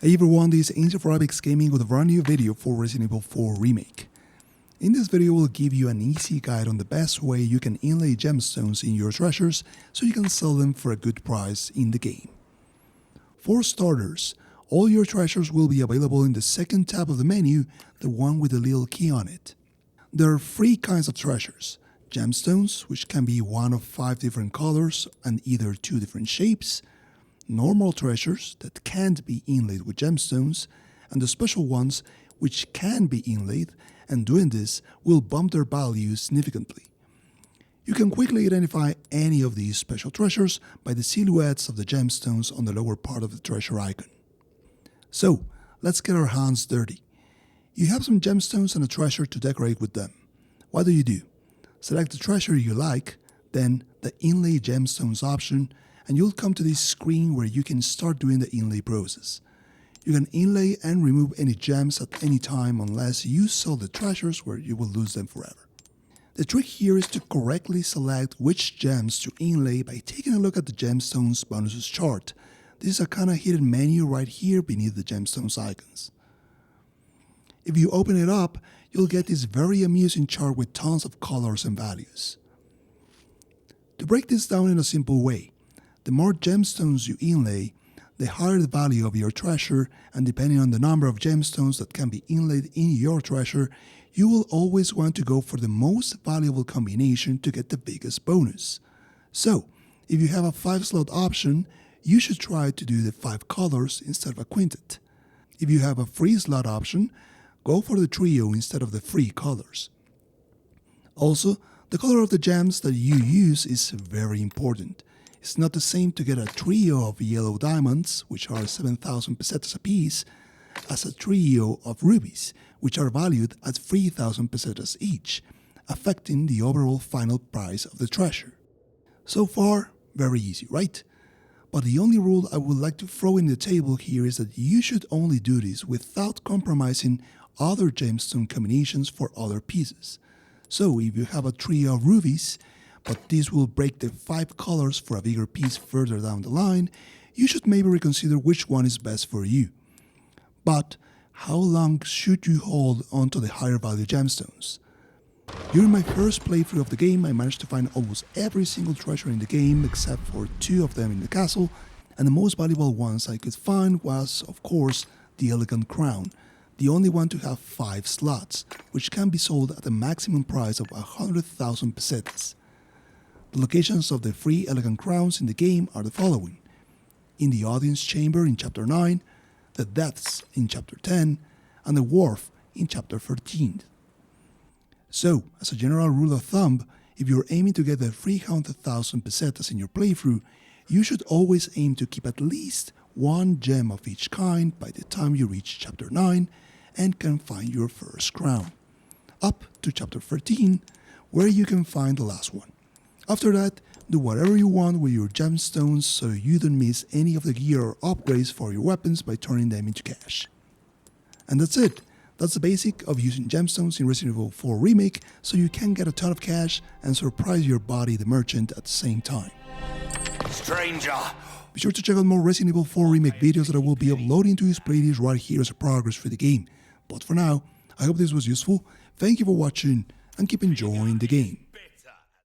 Hey everyone, this is Inlay Gaming with a brand new video for Resident Evil 4 Remake. In this video, we'll give you an easy guide on the best way you can inlay gemstones in your treasures so you can sell them for a good price in the game. For starters, all your treasures will be available in the second tab of the menu, the one with the little key on it. There are three kinds of treasures: gemstones, which can be one of 5 different colors and either 2 different shapes, normal treasures that can't be inlaid with gemstones, and the special ones which can be inlaid, and doing this will bump their value significantly. You can quickly identify any of these special treasures by the silhouettes of the gemstones on the lower part of the treasure icon. So, let's get our hands dirty. You have some gemstones and a treasure to decorate with them. What do? Select the treasure you like, then the Inlay Gemstones option, and you'll come to this screen where you can start doing the inlay process. You can inlay and remove any gems at any time unless you sell the treasures, where you will lose them forever. The trick here is to correctly select which gems to inlay by taking a look at the Gemstones bonuses chart. This is a kind of hidden menu right here beneath the Gemstones icons. If you open it up, you'll get this very amusing chart with tons of colors and values. To break this down in a simple way, the more gemstones you inlay, the higher the value of your treasure, and depending on the number of gemstones that can be inlaid in your treasure, you will always want to go for the most valuable combination to get the biggest bonus. So, if you have a 5-slot option, you should try to do the 5 colors instead of a quintet. If you have a 3-slot option, go for the trio instead of the 3 colors. Also, the color of the gems that you use is very important. It's not the same to get a trio of yellow diamonds, which are 7,000 pesetas apiece, as a trio of rubies, which are valued at 3,000 pesetas each, affecting the overall final price of the treasure. So far, very easy, right? But the only rule I would like to throw in the table here is that you should only do this without compromising other gemstone combinations for other pieces. So if you have a trio of rubies, but this will break the 5 colors for a bigger piece further down the line, you should maybe reconsider which one is best for you. But how long should you hold onto the higher value gemstones? During my first playthrough of the game, I managed to find almost every single treasure in the game except for 2 of them in the castle, and the most valuable ones I could find was, of course, the elegant crown, the only one to have 5 slots, which can be sold at a maximum price of 100,000 pesetas. The locations of the 3 elegant crowns in the game are the following: in the audience chamber in Chapter 9, the depths in Chapter 10, and the wharf in Chapter 13. So, as a general rule of thumb, if you're aiming to get the 300,000 pesetas in your playthrough, you should always aim to keep at least 1 gem of each kind by the time you reach Chapter 9 and can find your first crown, up to Chapter 13, where you can find the last one. After that, do whatever you want with your gemstones so you don't miss any of the gear or upgrades for your weapons by turning them into cash. And that's it. That's the basic of using gemstones in Resident Evil 4 Remake so you can get a ton of cash and surprise your body, the merchant, at the same time. Stranger! Be sure to check out more Resident Evil 4 Remake videos that I will be uploading to this playlist right here as a progress for the game. But for now, I hope this was useful. Thank you for watching and keep enjoying the game.